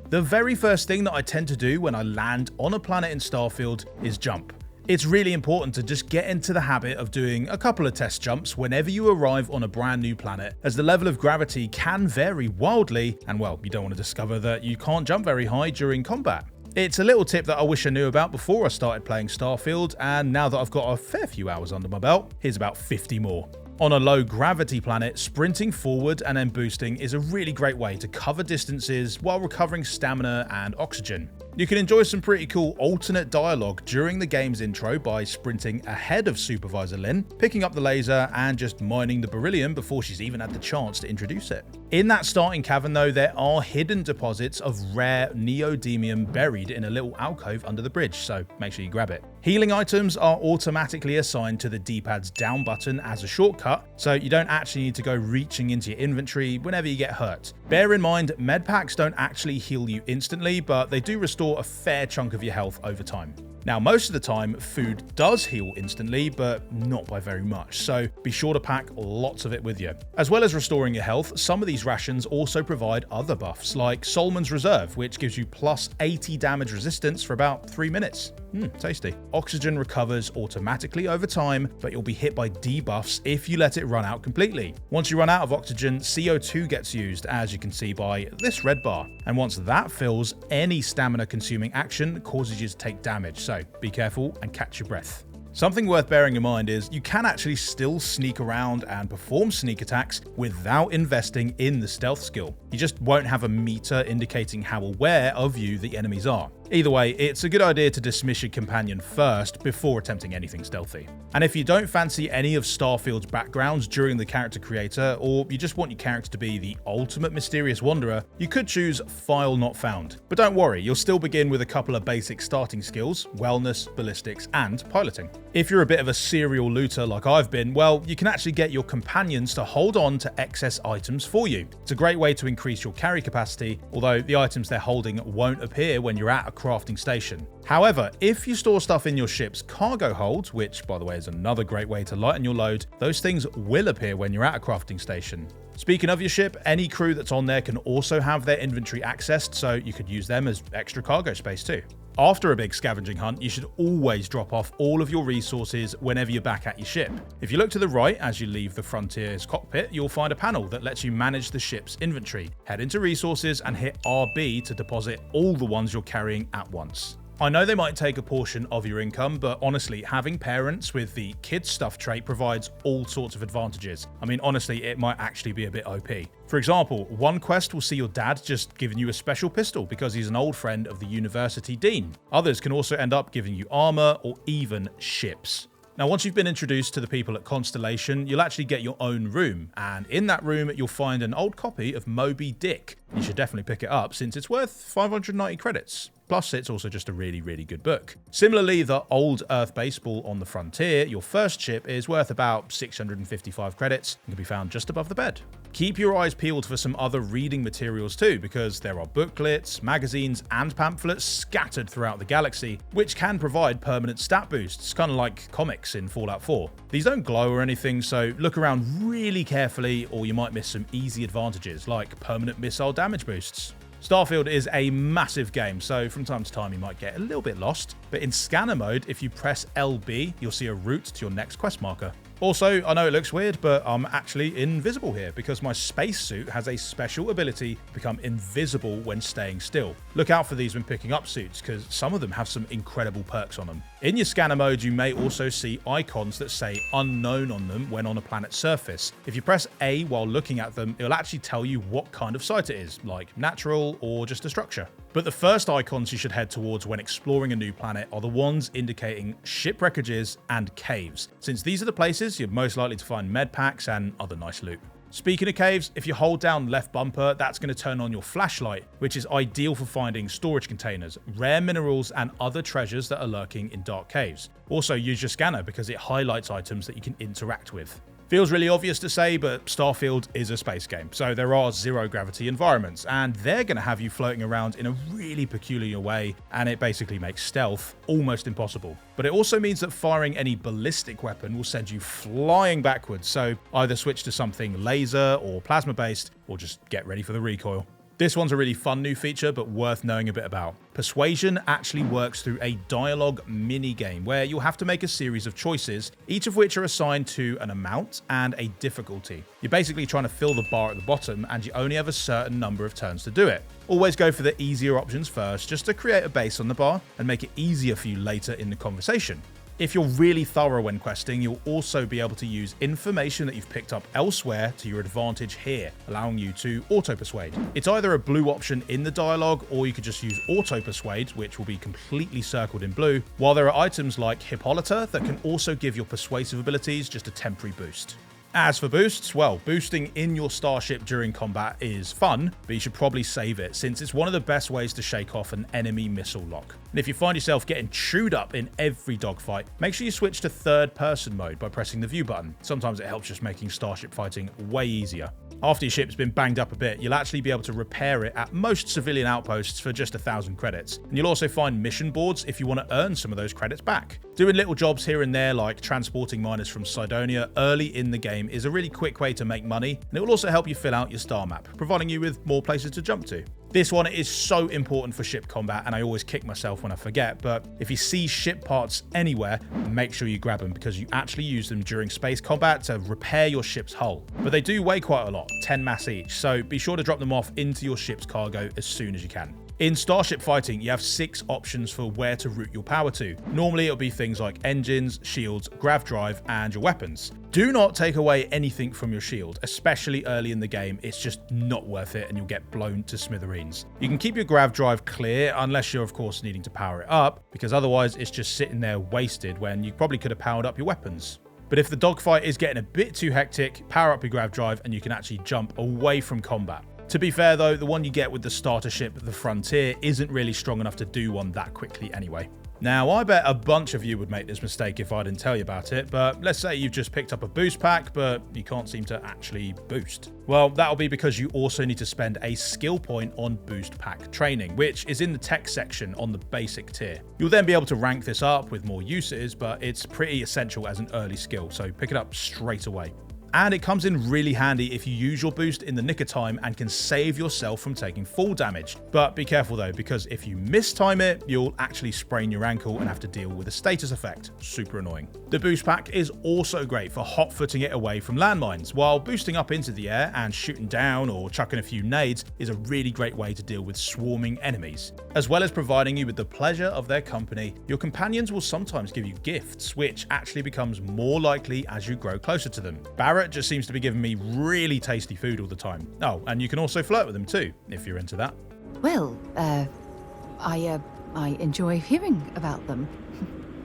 The very first thing that I tend to do when I land on a planet in Starfield is jump. It's really important to just get into the habit of doing a couple of test jumps whenever you arrive on a brand new planet, as the level of gravity can vary wildly, and well, you don't want to discover that you can't jump very high during combat. It's a little tip that I wish I knew about before I started playing Starfield, and now that I've got a fair few hours under my belt, here's about 50 more. On a low gravity planet, sprinting forward and then boosting is a really great way to cover distances while recovering stamina and oxygen. You can enjoy some pretty cool alternate dialogue during the game's intro by sprinting ahead of Supervisor Lynn, picking up the laser and just mining the beryllium before she's even had the chance to introduce it. In that starting cavern though, there are hidden deposits of rare neodymium buried in a little alcove under the bridge, so make sure you grab it. Healing items are automatically assigned to the D-pad's down button as a shortcut, so you don't actually need to go reaching into your inventory whenever you get hurt. Bear in mind, med packs don't actually heal you instantly, but they do restore a fair chunk of your health over time. Now, most of the time, food does heal instantly, but not by very much, so be sure to pack lots of it with you. As well as restoring your health, some of these rations also provide other buffs, like Solomons Reserve, which gives you plus 80 damage resistance for about 3 minutes. Tasty. Oxygen recovers automatically over time, but you'll be hit by debuffs if you let it run out completely. Once you run out of oxygen, CO2 gets used, as you can see by this red bar. And once that fills, any stamina consuming action causes you to take damage, so be careful and catch your breath. Something worth bearing in mind is you can actually still sneak around and perform sneak attacks without investing in the stealth skill. You just won't have a meter indicating how aware of you the enemies are. Either way, it's a good idea to dismiss your companion first before attempting anything stealthy. And if you don't fancy any of Starfield's backgrounds during the character creator, or you just want your character to be the ultimate mysterious wanderer, you could choose File Not Found. But don't worry, you'll still begin with a couple of basic starting skills: wellness, ballistics, and piloting. If you're a bit of a serial looter like I've been, well, you can actually get your companions to hold on to excess items for you. It's a great way to increase your carry capacity, although the items they're holding won't appear when you're at a crafting station. However, if you store stuff in your ship's cargo hold, which by the way is another great way to lighten your load, those things will appear when you're at a crafting station. Speaking of your ship, any crew that's on there can also have their inventory accessed, so you could use them as extra cargo space too. After a big scavenging hunt, you should always drop off all of your resources whenever you're back at your ship. If you look to the right as you leave the Frontier's cockpit, you'll find a panel that lets you manage the ship's inventory. Head into resources and hit RB to deposit all the ones you're carrying at once. I know they might take a portion of your income, but honestly, having parents with the kids stuff trait provides all sorts of advantages. I mean, honestly, it might actually be a bit OP. For example, one quest will see your dad just giving you a special pistol because he's an old friend of the university dean. Others can also end up giving you armor or even ships. Now, once you've been introduced to the people at Constellation, you'll actually get your own room, and in that room you'll find an old copy of Moby Dick. You should definitely pick it up since it's worth 590 credits. Plus, it's also just a really, really good book. Similarly, the old Earth baseball on the Frontier, your first ship, is worth about 655 credits and can be found just above the bed. Keep your eyes peeled for some other reading materials too, because there are booklets, magazines, and pamphlets scattered throughout the galaxy, which can provide permanent stat boosts, kind of like comics in Fallout 4. These don't glow or anything, so look around really carefully or you might miss some easy advantages, like permanent missile damage boosts. Starfield is a massive game, so from time to time you might get a little bit lost, but in scanner mode, if you press LB, you'll see a route to your next quest marker. Also, I know it looks weird, but I'm actually invisible here because my spacesuit has a special ability to become invisible when staying still. Look out for these when picking up suits, because some of them have some incredible perks on them. In your scanner mode, you may also see icons that say unknown on them when on a planet's surface. If you press A while looking at them, it'll actually tell you what kind of site it is, like natural or just a structure. But the first icons you should head towards when exploring a new planet are the ones indicating shipwreckages and caves, since these are the places you're most likely to find med packs and other nice loot. Speaking of caves, if you hold down left bumper, that's going to turn on your flashlight, which is ideal for finding storage containers, rare minerals, and other treasures that are lurking in dark caves. Also, use your scanner because it highlights items that you can interact with. Feels really obvious to say, but Starfield is a space game, so there are zero-gravity environments, and they're going to have you floating around in a really peculiar way, and it basically makes stealth almost impossible. But it also means that firing any ballistic weapon will send you flying backwards, so either switch to something laser or plasma-based, or just get ready for the recoil. This one's a really fun new feature, but worth knowing a bit about. Persuasion actually works through a dialogue mini-game where you'll have to make a series of choices, each of which are assigned to an amount and a difficulty. You're basically trying to fill the bar at the bottom, and you only have a certain number of turns to do it. Always go for the easier options first, just to create a base on the bar and make it easier for you later in the conversation. If you're really thorough when questing, you'll also be able to use information that you've picked up elsewhere to your advantage here, allowing you to auto-persuade. It's either a blue option in the dialogue, or you could just use auto-persuade, which will be completely circled in blue, while there are items like Hippolyta that can also give your persuasive abilities just a temporary boost. As for boosts, well, boosting in your starship during combat is fun, but you should probably save it, since it's one of the best ways to shake off an enemy missile lock. And if you find yourself getting chewed up in every dogfight, make sure you switch to third-person mode by pressing the view button. Sometimes it helps just making starship fighting way easier. After your ship's been banged up a bit, you'll actually be able to repair it at most civilian outposts for just 1,000 credits. And you'll also find mission boards if you want to earn some of those credits back. Doing little jobs here and there, like transporting miners from Cydonia early in the game, is a really quick way to make money, and it will also help you fill out your star map, providing you with more places to jump to. This one is so important for ship combat, and I always kick myself when I forget, but if you see ship parts anywhere, make sure you grab them, because you actually use them during space combat to repair your ship's hull. But they do weigh quite a lot, 10 mass each, so be sure to drop them off into your ship's cargo as soon as you can. In starship fighting, you have 6 options for where to route your power to. Normally it'll be things like engines, shields, grav drive, and your weapons. Do not take away anything from your shield, especially early in the game. It's just not worth it and you'll get blown to smithereens. You can keep your grav drive clear unless you're of course needing to power it up, because otherwise it's just sitting there wasted when you probably could have powered up your weapons. But if the dogfight is getting a bit too hectic, power up your grav drive and you can actually jump away from combat. To be fair though, the one you get with the starter ship, the Frontier, isn't really strong enough to do one that quickly anyway. Now, I bet a bunch of you would make this mistake if I didn't tell you about it, but let's say you've just picked up a boost pack, but you can't seem to actually boost. Well, that'll be because you also need to spend a skill point on boost pack training, which is in the tech section on the basic tier. You'll then be able to rank this up with more uses, but it's pretty essential as an early skill, so pick it up straight away. And it comes in really handy if you use your boost in the nick of time and can save yourself from taking fall damage. But be careful though, because if you mistime it, you'll actually sprain your ankle and have to deal with a status effect. Super annoying. The boost pack is also great for hot-footing it away from landmines, while boosting up into the air and shooting down or chucking a few nades is a really great way to deal with swarming enemies. As well as providing you with the pleasure of their company, your companions will sometimes give you gifts, which actually becomes more likely as you grow closer to them. Barrett just seems to be giving me really tasty food all the time. Oh, and you can also flirt with them too, if you're into that. Well, I enjoy hearing about them.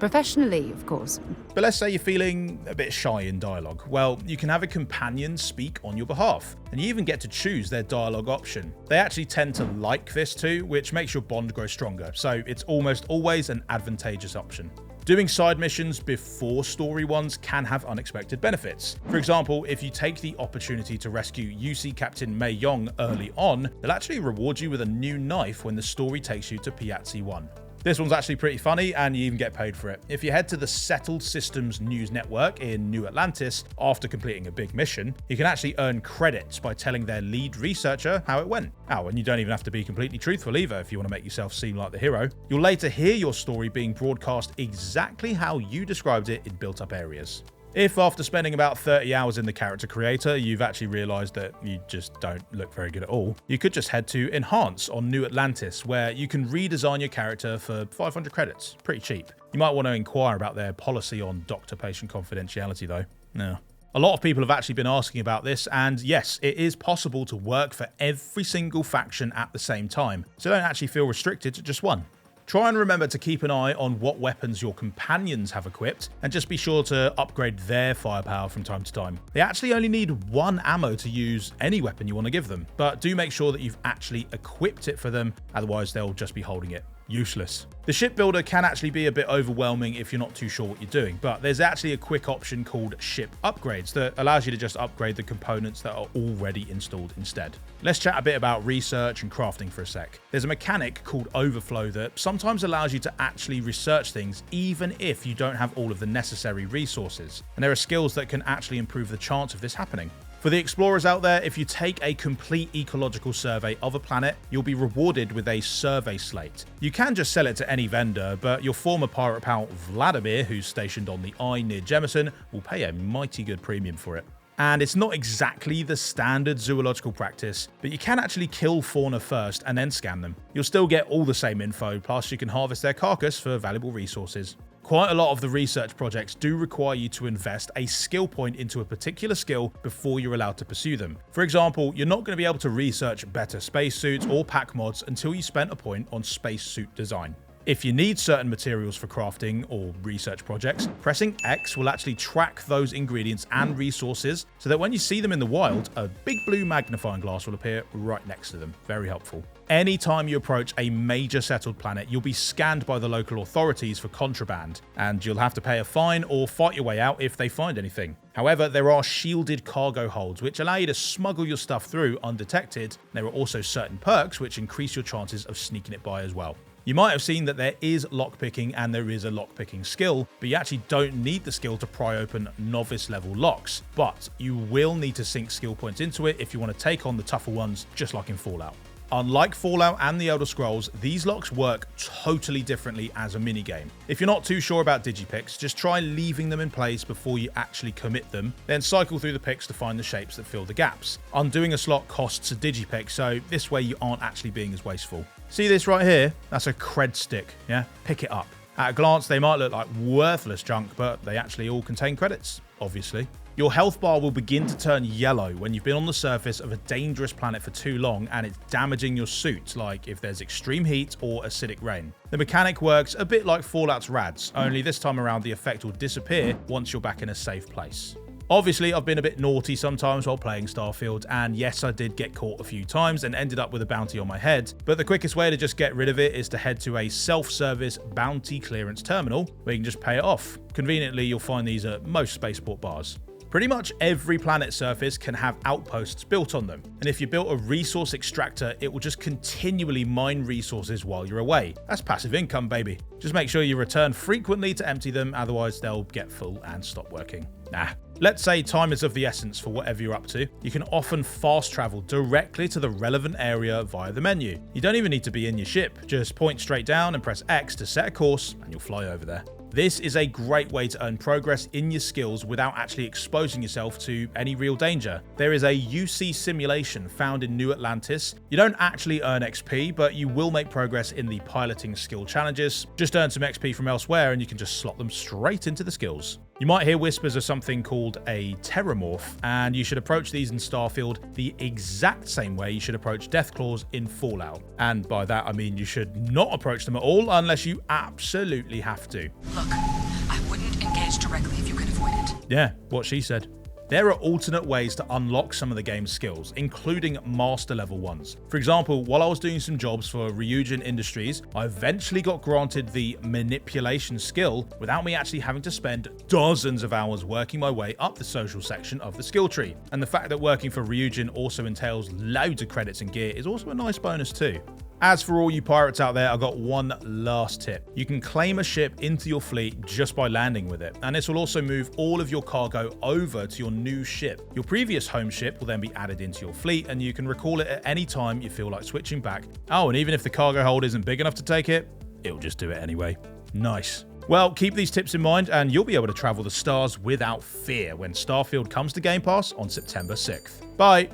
Professionally, of course. But let's say you're feeling a bit shy in dialogue. Well, you can have a companion speak on your behalf, and you even get to choose their dialogue option. They actually tend to like this too, which makes your bond grow stronger, so it's almost always an advantageous option. Doing side missions before story ones can have unexpected benefits. For example, if you take the opportunity to rescue UC Captain Mei Yong early on, they'll actually reward you with a new knife when the story takes you to Piazzi 1. This one's actually pretty funny, and you even get paid for it. If you head to the Settled Systems News Network in New Atlantis after completing a big mission, you can actually earn credits by telling their lead researcher how it went. Oh, and you don't even have to be completely truthful either if you want to make yourself seem like the hero. You'll later hear your story being broadcast exactly how you described it in built-up areas. If after spending about 30 hours in the character creator, you've actually realized that you just don't look very good at all, you could just head to Enhance on New Atlantis, where you can redesign your character for 500 credits. Pretty cheap. You might want to inquire about their policy on doctor-patient confidentiality though. No. A lot of people have actually been asking about this, and yes, it is possible to work for every single faction at the same time, so don't actually feel restricted to just one. Try and remember to keep an eye on what weapons your companions have equipped, and just be sure to upgrade their firepower from time to time. They actually only need 1 ammo to use any weapon you want to give them, but do make sure that you've actually equipped it for them, otherwise they'll just be holding it. Useless. The ship builder can actually be a bit overwhelming if you're not too sure what you're doing, but there's actually a quick option called ship upgrades that allows you to just upgrade the components that are already installed instead. Let's chat a bit about research and crafting for a sec. There's a mechanic called overflow that sometimes allows you to actually research things even if you don't have all of the necessary resources, and there are skills that can actually improve the chance of this happening. For the explorers out there, if you take a complete ecological survey of a planet, you'll be rewarded with a survey slate. You can just sell it to any vendor, but your former pirate pal Vladimir, who's stationed on the Eye near Jemison, will pay a mighty good premium for it. And it's not exactly the standard zoological practice, but you can actually kill fauna first and then scan them. You'll still get all the same info, plus you can harvest their carcass for valuable resources. Quite a lot of the research projects do require you to invest a skill point into a particular skill before you're allowed to pursue them. For example, you're not going to be able to research better spacesuits or pack mods until you spent a point on spacesuit design. If you need certain materials for crafting or research projects, pressing X will actually track those ingredients and resources so that when you see them in the wild, a big blue magnifying glass will appear right next to them. Very helpful. Anytime you approach a major settled planet, you'll be scanned by the local authorities for contraband, and you'll have to pay a fine or fight your way out if they find anything. However, there are shielded cargo holds which allow you to smuggle your stuff through undetected. There are also certain perks which increase your chances of sneaking it by as well. You might have seen that there is lockpicking and there is a lockpicking skill, but you actually don't need the skill to pry open novice level locks, but you will need to sink skill points into it if you want to take on the tougher ones, just like in Fallout. Unlike Fallout and the Elder Scrolls, these locks work totally differently as a minigame. If you're not too sure about digipicks, just try leaving them in place before you actually commit them, then cycle through the picks to find the shapes that fill the gaps. Undoing a slot costs a digipick, so this way you aren't actually being as wasteful. See this right here? That's a cred stick, yeah? Pick it up. At a glance, they might look like worthless junk, but they actually all contain credits, obviously. Your health bar will begin to turn yellow when you've been on the surface of a dangerous planet for too long and it's damaging your suit, like if there's extreme heat or acidic rain. The mechanic works a bit like Fallout's rads, only this time around the effect will disappear once you're back in a safe place. Obviously, I've been a bit naughty sometimes while playing Starfield, and yes, I did get caught a few times and ended up with a bounty on my head, but the quickest way to just get rid of it is to head to a self-service bounty clearance terminal where you can just pay it off. Conveniently, you'll find these at most spaceport bars. Pretty much every planet's surface can have outposts built on them, and if you built a resource extractor, it will just continually mine resources while you're away. That's passive income, baby. Just make sure you return frequently to empty them, otherwise they'll get full and stop working. Let's say time is of the essence for whatever you're up to. You can often fast travel directly to the relevant area via the menu. You don't even need to be in your ship. Just point straight down and press X to set a course and you'll fly over there. This is a great way to earn progress in your skills without actually exposing yourself to any real danger. There is a UC simulation found in New Atlantis. You don't actually earn XP, but you will make progress in the piloting skill challenges. Just earn some XP from elsewhere and you can just slot them straight into the skills. You might hear whispers of something called a terramorph, and you should approach these in Starfield the exact same way you should approach Deathclaws in Fallout. And by that I mean you should not approach them at all unless you absolutely have to. Look, I wouldn't engage directly if you could avoid it. Yeah, what she said. There are alternate ways to unlock some of the game's skills, including master level ones. For example, while I was doing some jobs for Ryujin Industries, I eventually got granted the manipulation skill without me actually having to spend dozens of hours working my way up the social section of the skill tree. And the fact that working for Ryujin also entails loads of credits and gear is also a nice bonus too. As for all you pirates out there, I got one last tip. You can claim a ship into your fleet just by landing with it, and this will also move all of your cargo over to your new ship. Your previous home ship will then be added into your fleet, and you can recall it at any time you feel like switching back. Oh, and even if the cargo hold isn't big enough to take it, it'll just do it anyway. Nice. Well, keep these tips in mind, and you'll be able to travel the stars without fear when Starfield comes to Game Pass on September 6th. Bye!